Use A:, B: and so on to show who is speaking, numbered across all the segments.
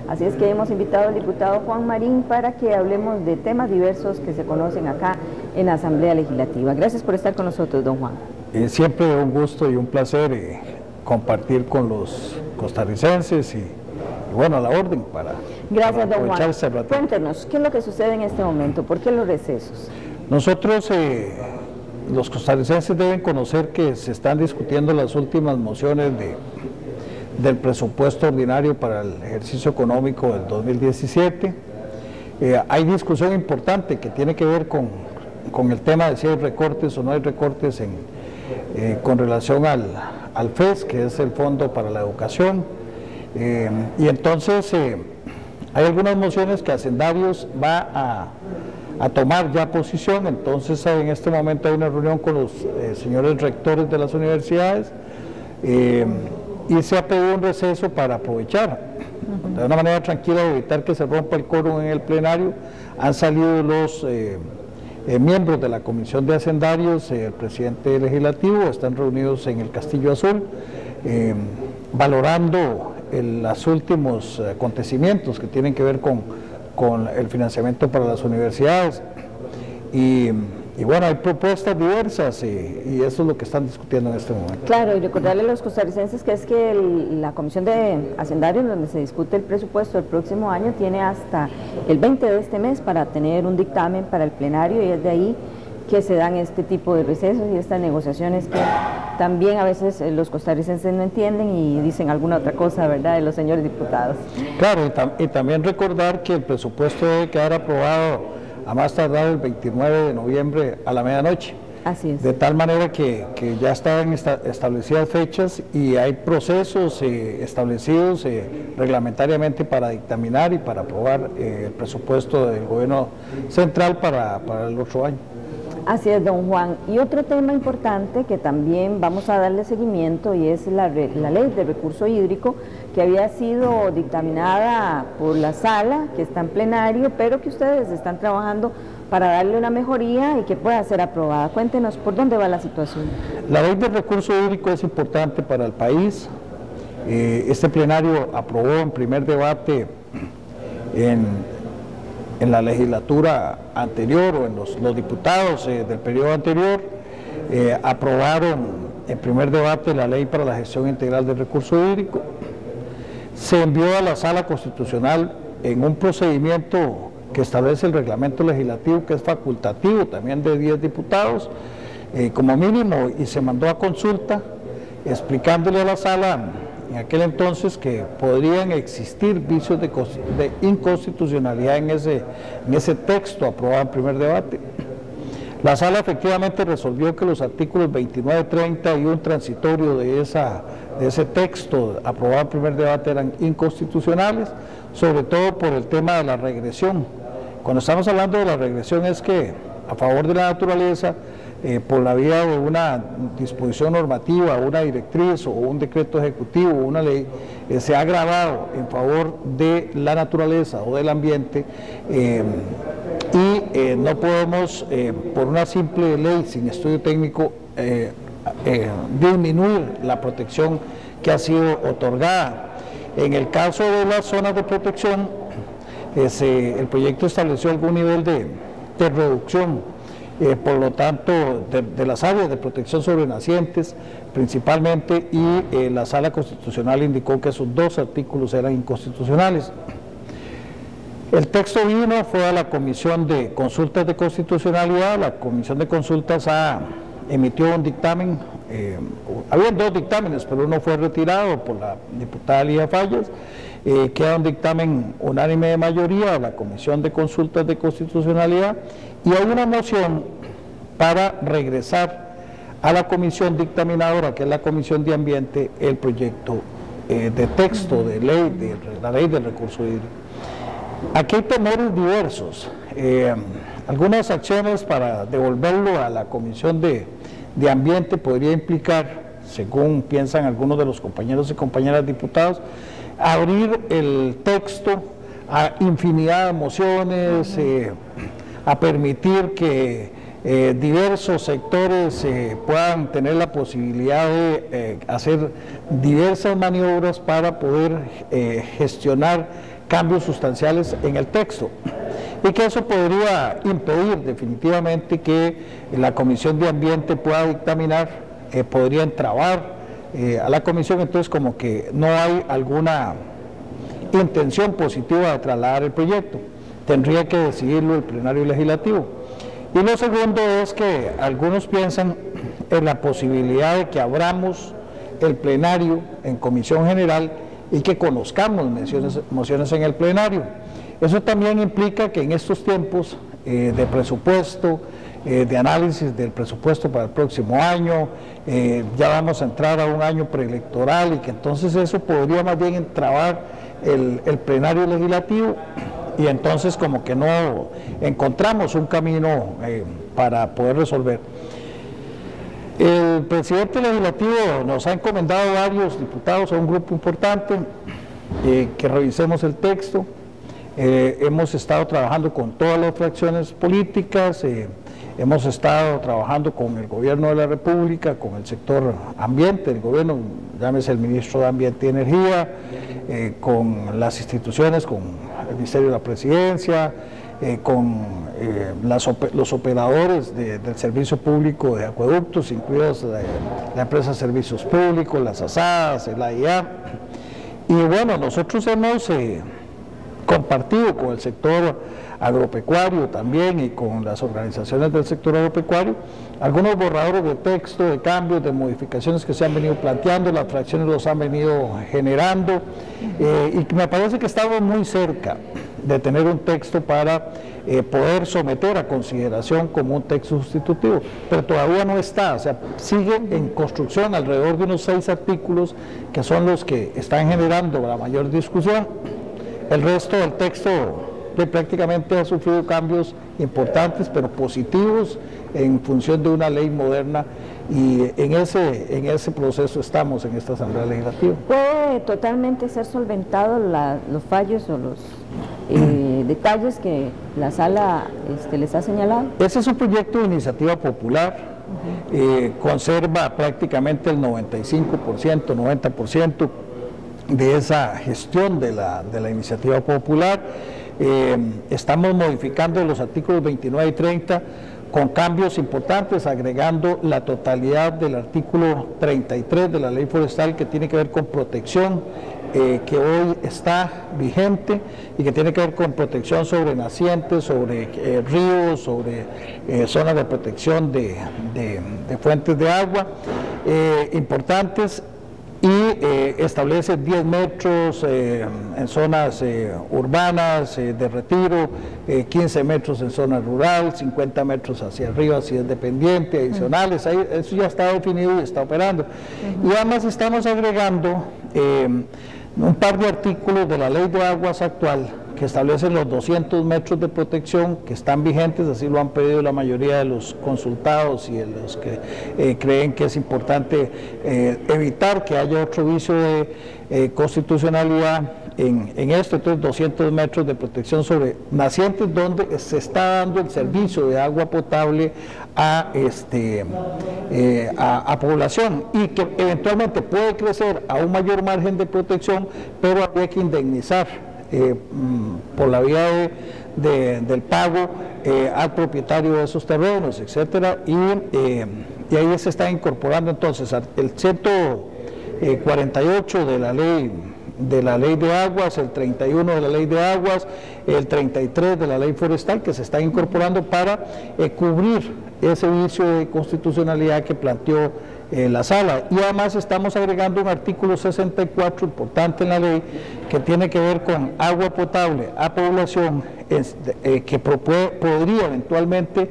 A: Así es que hemos invitado al diputado Juan Marín para que hablemos de temas diversos que se conocen acá en la Asamblea Legislativa. Gracias por estar con nosotros, don Juan.
B: Siempre un gusto y un placer compartir con los costarricenses y bueno, a la orden para
A: Gracias, don Juan. Cuéntenos, ¿qué es lo que sucede en este momento? ¿Por qué los recesos?
B: Nosotros, los costarricenses deben conocer que se están discutiendo las últimas mociones del presupuesto ordinario para el ejercicio económico del 2017. Hay discusión importante que tiene que ver con el tema de si hay recortes o no hay recortes con relación al FES, que es el Fondo para la Educación. Y entonces hay algunas mociones que Hacendarios va a tomar ya posición. Entonces en este momento hay una reunión con los señores rectores de las universidades y se ha pedido un receso para aprovechar de una manera tranquila de evitar que se rompa el quórum en el plenario. Han salido los miembros de la Comisión de Hacendarios, el presidente legislativo, están reunidos en el Castillo Azul valorando los últimos acontecimientos que tienen que ver con el financiamiento para las universidades y bueno, hay propuestas diversas y eso es lo que están discutiendo en este momento.
A: Claro, y recordarle a los costarricenses que es que la Comisión de Hacendarios, donde se discute el presupuesto del próximo año, tiene hasta el 20 de este mes para tener un dictamen para el plenario, y es de ahí que se dan este tipo de recesos y estas negociaciones que también a veces los costarricenses no entienden y dicen alguna otra cosa, ¿verdad?, de los señores diputados.
B: Claro, y también recordar que el presupuesto debe quedar aprobado a más tardar el 29 de noviembre a la medianoche.
A: Así es.
B: De tal manera que ya están establecidas fechas y hay procesos establecidos reglamentariamente para dictaminar y para aprobar el presupuesto del gobierno central para el otro año.
A: Así es, don Juan. Y otro tema importante que también vamos a darle seguimiento y es la ley de recurso hídrico, que había sido dictaminada por la sala, que está en plenario, pero que ustedes están trabajando para darle una mejoría y que pueda ser aprobada. Cuéntenos por dónde va la situación.
B: La ley de recurso hídrico es importante para el país. Este plenario aprobó en primer debate en la legislatura anterior, o en los diputados del periodo anterior, aprobaron en primer debate la ley para la gestión integral del recurso hídrico. Se envió a la Sala Constitucional en un procedimiento que establece el reglamento legislativo, que es facultativo también de 10 diputados como mínimo, y se mandó a consulta explicándole a la sala en aquel entonces que podrían existir vicios de inconstitucionalidad en ese texto aprobado en primer debate. La sala efectivamente resolvió que los artículos 29, 30 y un transitorio de ese texto aprobado en primer debate eran inconstitucionales, sobre todo por el tema de la regresión. Cuando estamos hablando de la regresión es que a favor de la naturaleza, por la vía de una disposición normativa, una directriz o un decreto ejecutivo, una ley, se ha agravado en favor de la naturaleza o del ambiente y no podemos, por una simple ley sin estudio técnico, disminuir la protección que ha sido otorgada. En el caso de las zonas de protección, el proyecto estableció algún nivel de reducción. Por lo tanto, de las áreas de protección sobre nacientes principalmente, y la Sala Constitucional indicó que esos dos artículos eran inconstitucionales. El texto vino, fue a la Comisión de Consultas de Constitucionalidad. La Comisión de Consultas emitió un dictamen, habían dos dictámenes, pero uno fue retirado por la diputada Lía Fallas. Queda un dictamen unánime de mayoría a la Comisión de Consultas de Constitucionalidad, y hay una moción para regresar a la comisión dictaminadora, que es la Comisión de Ambiente, el proyecto de texto de la ley del recurso hídrico. Aquí hay temores diversos. Algunas acciones para devolverlo a la Comisión de Ambiente podría implicar, según piensan algunos de los compañeros y compañeras diputados, abrir el texto a infinidad de mociones, a permitir que diversos sectores puedan tener la posibilidad de hacer diversas maniobras para poder gestionar cambios sustanciales en el texto, y que eso podría impedir definitivamente que la Comisión de Ambiente pueda dictaminar, podría entrabar a la Comisión. Entonces como que no hay alguna intención positiva de trasladar el proyecto, tendría que decidirlo el plenario legislativo. Y lo segundo es que algunos piensan en la posibilidad de que abramos el plenario en comisión general y que conozcamos mociones en el plenario. Eso también implica que en estos tiempos de presupuesto, de análisis del presupuesto para el próximo año, ya vamos a entrar a un año preelectoral, y que entonces eso podría más bien entrabar el plenario legislativo, y entonces como que no encontramos un camino para poder resolver. El presidente legislativo nos ha encomendado a varios diputados, a un grupo importante, que revisemos el texto. Hemos estado trabajando con todas las fracciones políticas, hemos estado trabajando con el gobierno de la República, con el sector ambiente del gobierno, llámese el ministro de Ambiente y Energía, con las instituciones, con el Ministerio de la Presidencia, con los operadores del servicio público de acueductos, incluidas la empresa de servicios públicos, las ASADAS, el AIA. Y bueno, nosotros hemos compartido con el sector agropecuario también y con las organizaciones del sector agropecuario algunos borradores de texto, de cambios, de modificaciones que se han venido planteando, las fracciones los han venido generando, y me parece que estamos muy cerca de tener un texto para poder someter a consideración como un texto sustitutivo, pero todavía no está, o sea, sigue en construcción alrededor de unos 6 artículos que son los que están generando la mayor discusión. El resto del texto prácticamente ha sufrido cambios importantes, pero positivos, en función de una ley moderna, y en ese proceso estamos en esta Asamblea Legislativa.
A: ¿Puede totalmente ser solventado los fallos o los detalles que la sala les ha señalado?
B: Ese es un proyecto de iniciativa popular, conserva prácticamente el 95%, 90% de esa gestión de la iniciativa popular. Estamos modificando los artículos 29 y 30 con cambios importantes, agregando la totalidad del artículo 33 de la ley forestal, que tiene que ver con protección, que hoy está vigente, y que tiene que ver con protección sobre nacientes, sobre ríos, sobre zonas de protección de fuentes de agua importantes, y establece 10 metros en zonas urbanas de retiro, 15 metros en zona rural, 50 metros hacia arriba si es dependiente, adicionales. Ahí, eso ya está definido y está operando. Y además estamos agregando un par de artículos de la ley de aguas actual que establecen los 200 metros de protección que están vigentes, así lo han pedido la mayoría de los consultados y de los que creen que es importante evitar que haya otro vicio de constitucionalidad en esto. Entonces 200 metros de protección sobre nacientes donde se está dando el servicio de agua potable a población, y que eventualmente puede crecer a un mayor margen de protección, pero habría que indemnizar por la vía del pago al propietario de esos terrenos, etcétera, y ahí se está incorporando entonces el 148 de la ley de aguas, el 31 de la ley de aguas, el 33 de la ley forestal, que se está incorporando para cubrir ese vicio de constitucionalidad que planteó la sala. Y además estamos agregando un artículo 64 importante en la ley, que tiene que ver con agua potable a población, que podría eventualmente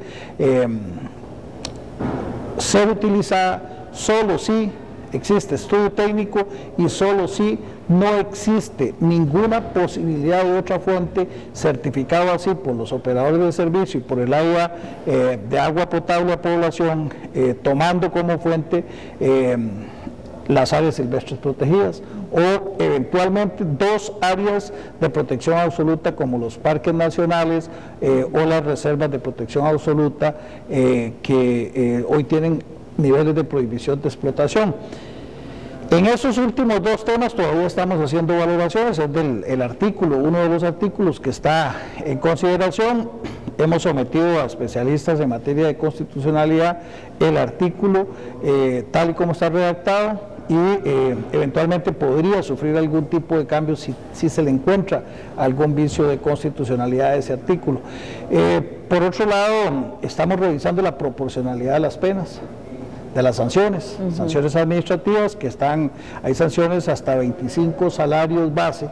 B: ser utilizada solo si existe estudio técnico y solo si no existe ninguna posibilidad de otra fuente, certificado así por los operadores de servicio y por el área de agua potable a población, tomando como fuente las áreas silvestres protegidas, o eventualmente 2 áreas de protección absoluta como los parques nacionales o las reservas de protección absoluta, que hoy tienen niveles de prohibición de explotación. En esos últimos dos temas todavía estamos haciendo valoraciones, es del artículo, uno de los artículos que está en consideración. Hemos sometido a especialistas en materia de constitucionalidad el artículo tal y como está redactado, y eventualmente podría sufrir algún tipo de cambio si se le encuentra algún vicio de constitucionalidad de ese artículo. Por otro lado, estamos revisando la proporcionalidad de las penas, de las sanciones, sanciones administrativas que hay sanciones hasta 25 salarios base,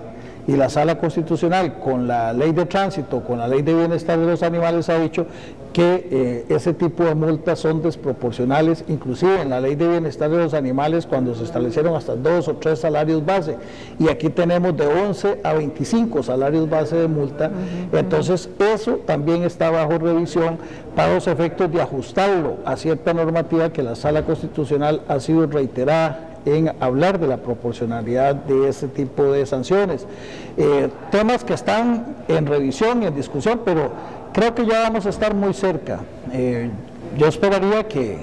B: y la Sala Constitucional con la Ley de Tránsito, con la Ley de Bienestar de los Animales ha dicho que ese tipo de multas son desproporcionales, inclusive en la Ley de Bienestar de los Animales cuando se establecieron hasta 2 o 3 salarios base, y aquí tenemos de 11 a 25 salarios base de multa. Entonces eso también está bajo revisión para los efectos de ajustarlo a cierta normativa que la Sala Constitucional ha sido reiterada en hablar de la proporcionalidad de ese tipo de sanciones. Temas que están en revisión y en discusión, pero creo que ya vamos a estar muy cerca. Yo esperaría que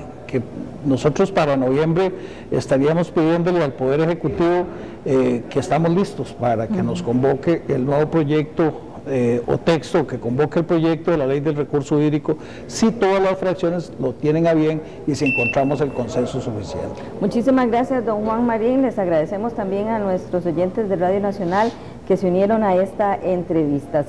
B: nosotros para noviembre estaríamos pidiéndole al Poder Ejecutivo que estamos listos para que nos convoque el nuevo proyecto o texto, que convoque el proyecto de la Ley del Recurso Hídrico, si todas las fracciones lo tienen a bien y si encontramos el consenso suficiente.
A: Muchísimas gracias, don Juan Marín. Les agradecemos también a nuestros oyentes de Radio Nacional que se unieron a esta entrevista.